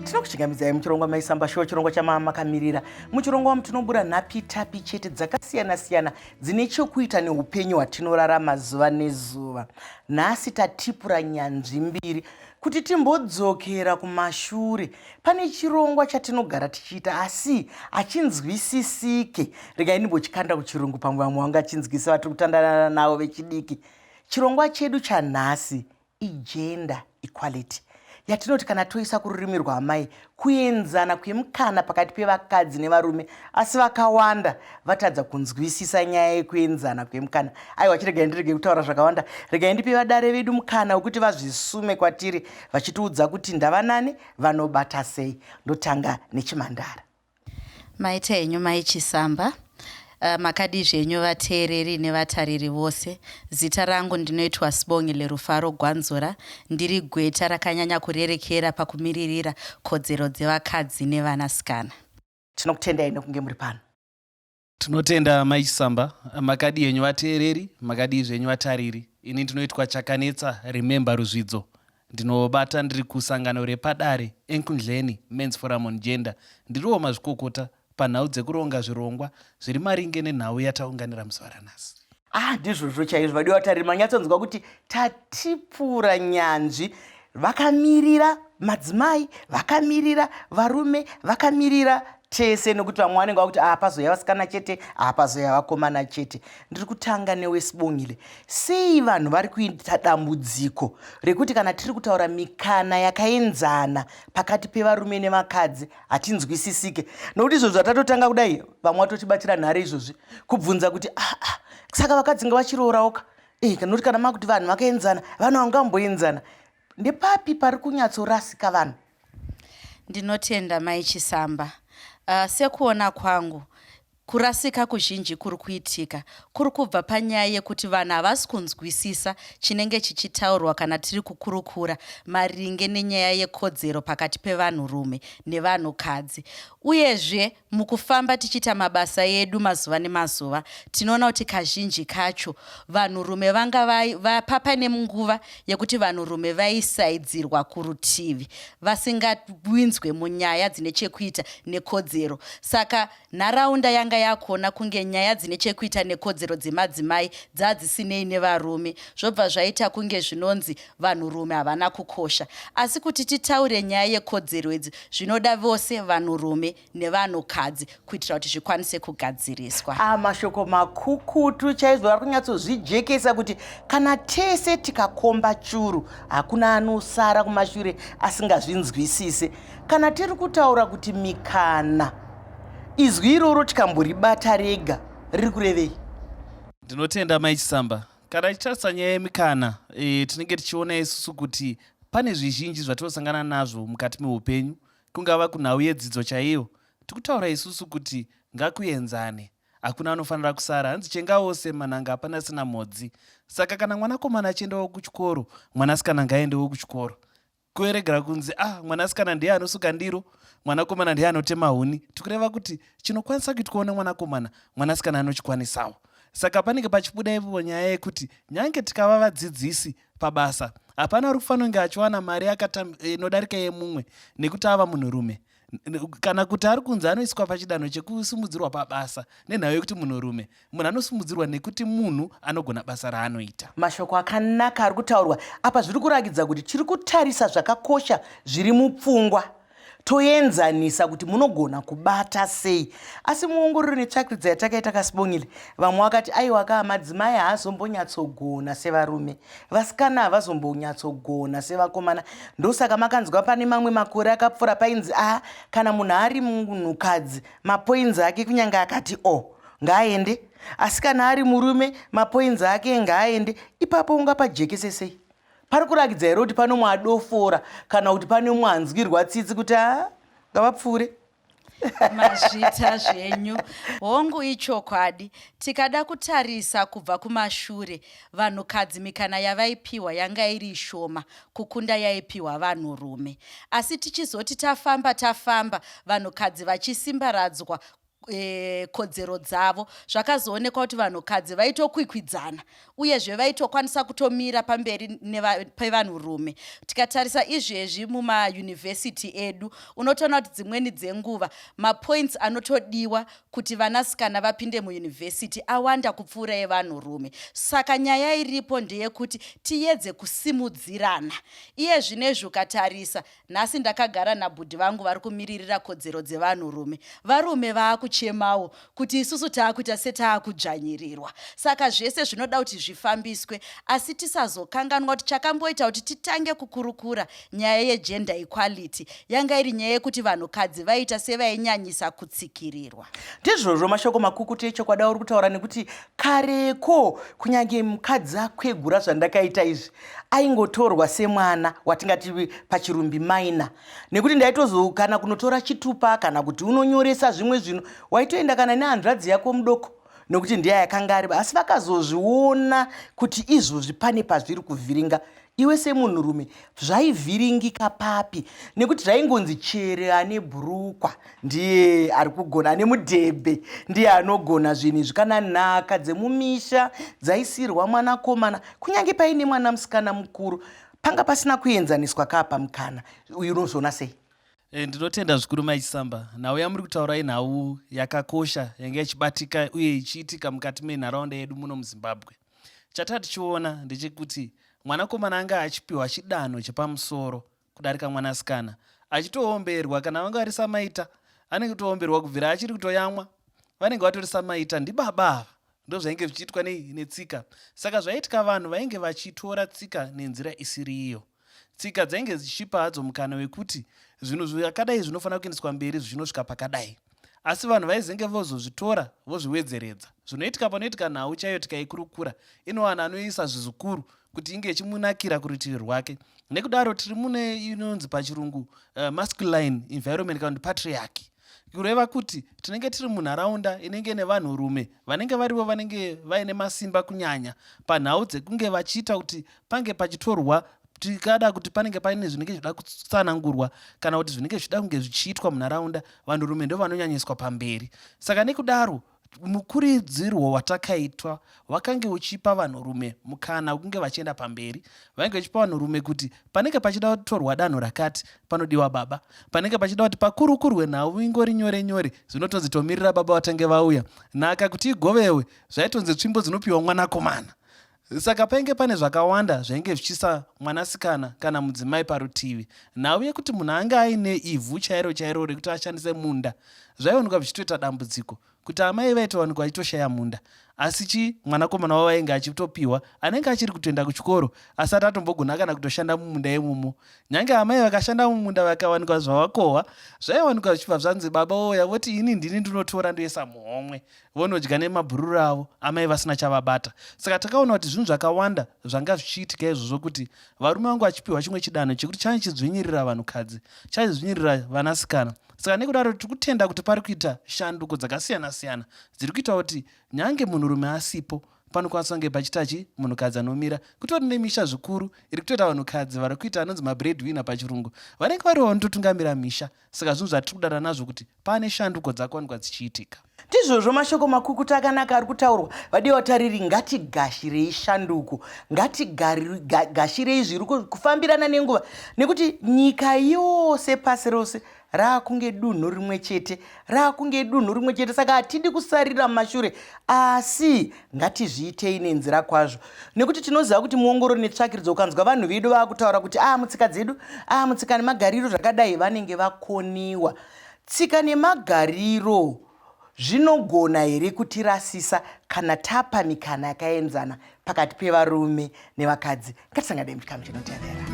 Tinokuchingamidzai muchirongwa maisamba show, chirongwa chamamakamirira. Muchirongwa mutinobura nhapi tapi chete dzakasiyana siyana dzine chekuita neupenyu hwatinorarama zuva nezuva. Nhasi tatipura nyanzvi mbiri kuti timbodzokera kumashure. Pane chirongwa chatinogara tichiita asi hachinzwisisike. Regai ndimbochikanda kuchirungu pamwe vamwe vangachinzwisa vatiri kutandana navo vechidiki. Chirongwa chedu chanhasi igender equality. Yatinoti kana toisa kururimi rwamai kuenzana kwemukana pakati pevakadzi nevarume, asi vakawanda vatadza kunzwisisa nyaya yekuenzana kwemukana. Aiwa, chiregai ndirege kutaura zvakawanda, regai ndipe vadare vedu mukana wekuti vazvisume kwatiri vachitiudza kuti ndavanani vanobata sei. Ndotanga nechimhandara. Maita henyu maichisamba. Makadi zvenyu vateereri nevatariri vose. Zita rangu ndinoitwa Sibongile Rufaro Gwanzura. Ndiri gweta rakanyanya kurerekera pakumiririra kodzero dzevakadzi nevanasikana. Tinokutendai nekunge muri pano. Tinotenda maichisamba. Makadi henyu vateereri, makadi zvenyu vatariri. Ini ndinoitwa Chakanetsa Remember Ruzvidzo. Ndinobata ndiri kusangano repadare Enkundleni Men's Forum on Gender. Ndiriwo mazvikokota panhau dzekuronga zvirongwa zviri maringe nenhau yataunganira muzuva ranhasi. Ndizvozvo chaizvo vadiwa vatariri, manyatsonzwa kuti tatipura nyanzvi. Vakamirira madzimai, vakamirira varume, vakamirira tese, nokuti vamwe vanenge vakuti pazoya vasikana chete, pazoya vakomana chete. Ndiri kutanga neweSibongile. Sei vanhu vari kuita dambudziko rekuti kana tiri kutaura mikana yakaenzana pakati pevarume nevakadzi hatinzwisisike? Nokuti izvozvo tatotanga kudai vamwe vatotibatira nhare izvozvi kubvunza kuti saka vakadzi ngavachiroorauka. Nokuti kana makuti vanhu vakaenzana, vanhu vangamboenzana. Ndepapi pari kunyatsorasika vanhu? Ndinotenda maichisamba. Sekuona kwangu, kurasika kuzhinji kuri kuitika kuri kubva panyaya yekuti vanhu havasi kunzwisisa chinenge chichitaurwa kana tiri kukurukura maringe nenyaya yekodzero pakati pevanhurume nevanhukadzi. Uyezve mukufamba tichiita mabasa edu mazuva nemazuva, tinoona kuti kazhinji kacho vanhurume vanga papa nemunguva yekuti vanhurume vaisaidzirwa kurutivi, vasingawinzwe munyaya dzine chekuita nekodzero. Saka nharaunda yanga yakona kunge nyaya dzine chekuita nekodzero dzemadzimai dzadzisinei nevarume, zvobva zvaita kunge zvinonzi vanhurume havana kukosha. Asi kuti titaure nyaya yekodzero idzi zvinoda vose vanhurume nevanhukadzi kuitira kuti zvikwanise kugadziriswa. Mashoko makukutu chaizvo vari kunyatsozvijekesa kuti kana tese tikakomba churu hakuna anosara kumashure asingazvinzwisise. Kana tiri kutaura kuti mikana, izwi iroro tikamboribata rega riri kurevei? Ndinotenda maichisamba. Kana tichitarisa nyaya yemikana, tinenge tichiona isusu kuti pane zvizhinji zvatinosangana nazvo mukati meupenyu, kungava kunhau yedzidzo chaiyo. Tikutaura isusu kuti ngakuenzane, hakuna anofanira kusara, hanzi chenga wose manhanga hapana sina modzi. Saka kana mwanakomana achiendawo kuchikoro, mwanasikana ngaendewo kuchikoro. Kueregera kunzi mwanasikana ndiye anosuka ndiro, mwanakomana ndiye anotema huni. Tikureva kuti chinokwanisa kuitwawo nemwanakomana, mwanasikana anochikwanisawo. Saka panenge pachibuda ipo nyaya yekuti nyange tikava vadzidzisi pabasa, hapana uri kufanira kunge achiwana mari inodarika yemumwe nekuti ava munhurume. Kana kuti ari kunzi anoiswa pachidanho chekusumudzirwa pabasa nenhau yekuti munhurume, munhu anosumudzirwa nekuti munhu anogona basa raanoita. Mashoko akanaka ari kutaurwa apa zviri kurakidza kuti tiri kutarisa zvakakosha zviri mupfungwa, toenzanisa kuti munogona kubata sei. Asi muongororo netsvakiridza yatakaita kaSibongile, vamwe vakati aiwa madzimai haazombonyatsogona sevarume, vasikana havazombonyatsogona sevakomana. Ndosaka makanzwa pane mamwe makore akapfuura painzi kana munhu ari munhukadzi mapoinzi ake kunyange akati ngaaende, asi kana ari murume mapoinzi ake ngaaende. Ipapo ungapajekese sei? Pari kurakidza here kuti pane mumwe adofora kana kuti pane mumwe anzwirwa tsitsi kuti ngavapfuure? Mazvita zvenyu hongu ichokwadi. Tikada kutarisa kubva kumashure, vanhukadzi mikana yavaipiwa yanga iri shoma kukunda yaipiwa vanhurume. Asi tichizoti tafamba vanhukadzi vachisimbaradzwa kodzero dzavo zvakazoonekwa kuti vanhukadzi vaitokwikwidzana uyezve vaitokwanisa kutomira pamberi pevanhurume. Tikatarisa izvezvi mumayunivhesiti edu unotoona kuti dzimweni dzenguva mapoints anotodiwa kuti vanasikana vapinde muyunivhesiti awanda kupfuura evanhurume. Saka nyaya iripo ndeyekuti tiyedze kusimudzirana. Iye zvinezvi ukatarisa, nhasi ndakagara nabhudhi vangu vari kumiririra kodzero dzevanhurume. Varume vaakuchemawo kuti isusu taakuita setaakudzvanyirirwa. Saka zvese zvinoda kuti zvifambiswe, asi tisazokanganwa kuti chakamboita kuti titange kukurukura nyaya yegender equality yanga iri nyaya yekuti vanhukadzi vaita sevainyanyisa kutsikirirwa. Ndizvozvo mashoko makukutu echokwada uri kutaura, nekuti kareko kunyange mukadzi akwegura zvandakaita izvi aingotorwa semwana watingati pachirumbi maina, nekuti ndaitozokana kunotora chitupa kana kuti unonyoresa zvimwe zvinhu waitoenda kana nehanzvadzi yako mudoko nokuti ndiye yakanga ari. Asi vakazozviona kuti izvozvi pane pazviri kuvhiringa, iwe semunhurume zvaivhiringika papi? Nekuti zvaingonzi chere ane bhurukwa ndiye ari kugona, ane mudhebhe ndiye anogona zvinhu izvi. Kana nhaka dzemumisha dzaisirwa mwanakomana, kunyange paine mwana musikana mukuru, panga pasina kuenzaniswa kapa mukana. Uyu unozviona sei? Ndinotenda zvikuru maichisamba. Nhau yamuri kutaura inhau yakakosha yanga ichibatika uye ichiitika mukati menharaunda yedu muno muZimbabwe. Chatati tichiona ndechekuti mwanakomana anga achipiwa chidanho chepamusoro kudarika mwanasikana, achitoomberwa kana vanga vari samaita, anenge kutoomberwa kubvira achiri kutoyamwa, vanenge vatori samaita ndibaba ava. Ndo zvainge zvichiitwa netsika. Saka zvaitika vanhu vainge vachitora tsika nenzira isiri iyo. Tsika dzainge dzichipa hadzo mukana wekuti zvinhu zvakadai zvinofanira kuendeswa mberi zvinosvika pakadai, asi vanhu vaizenge vozozvitora vozviwedzeredza. Zvinoitika panoitika nhau chaiyo tikaikurukura, inowana anoisa zvizukuru kuti inge ichimunakira kurutivi rwake. Nekudaro tiri mune inonzi pachirungu masculine environment kana patriarchy, kureva kuti tinenge tiri munharaunda inenge nevanhurume vanenge varivo vanenge vaine masimba kunyanya panhau dzekunge vachiita kuti pange pachitorwa tikada kuti panenge paine zvinenge zvida kutsanangurwa kana kuti zvinenge zvida kunge zvichiitwa munharaunda, vanhurume ndo vanonyanyiswa pamberi. Saka nekudaro mukurudzirwo watakaitwa wakange uchipa vanhurume mukana wekunge vachienda pamberi. Vainge vachipa vanhurume kuti panenge pachida kutorwa danho rakati panodiwa baba, panenge pachida kuti pakurukurwe nhau ingori nyore nyore zvinotonzi tomirira baba vatange vauya, nhaka kuti igovewe zvaitonzi tsvimbo dzinopiwa mwanakomana. Saka painge pane zvakawanda zvainge zvichisa mwanasikana kana mudzimai parutivi. Nhau yekuti munhu anga aine ivhu chairo chairo rekuti ashandise munda zvaionekwa zvichitoita dambudziko kuti amai vaitowanikwa vachitoshaya munda. Asi mwanakomana wavo ainge achitopiwa anenge achiri kutoenda kuchikoro asati atombogona kana kutoshanda mumunda imomo. Nyange amai vakashanda mumunda vakawanikwa zvavakohwa zvaiwanikwa zvichibva zvanzi baba oya voti ini ndini ndinotora ndoisa muhomwe, vonodya nemabhururu avo, amai vasina chavabata. Saka takaona kuti zvinhu zvakawanda zvanga zvichiitika izvozvo kuti varume vangu vachipiwa chimwe chidanho chekuti chaichidzvinyirira vanhukadzi, chaichidzvinyirira vanasikana. Saka nekudaro tiri kutenda kuti pari kuita shanduko dzakasiyana siyana dziri kuita kuti nyange munhurume asipo panokwanisa kunge pachitachi munhukadzi anomira. Kutori nemisha zvikuru iri kutoita vanhukadzi vari kuita anonzi mabreadwinner pachirungu, vanenge variwo vanototungamira misha. Saka zvinhu zvatiri kudada nazvo kuti pane shanduko dzakawanikwa dzichiitika. Ndizvozvo mashoko makukutu akanaka ari kutaurwa. Vadiwa tariri, ngatigashirei shanduko, ngatigashirei zviri kufambirana nenguva, nekuti nyika yose pasi rose raakunge dunhu rimwe chete, saka hatidi kusarira mashure, asi ngatizviitei nenzira kwazvo. Nekuti tinoziva kuti muongororo netsvakidzo ukanzwa vanhu vedu vaakutaura kuti mutsika dzedu, mutsika nemagariro zvakadai, vanenge vakoniwa. Tsika nemagariro zvinogona here kutirasisa kana tapa mikana yakaenzana pakati pevarume nevakadzi? Ngatisangadei muchikamu chinotevera.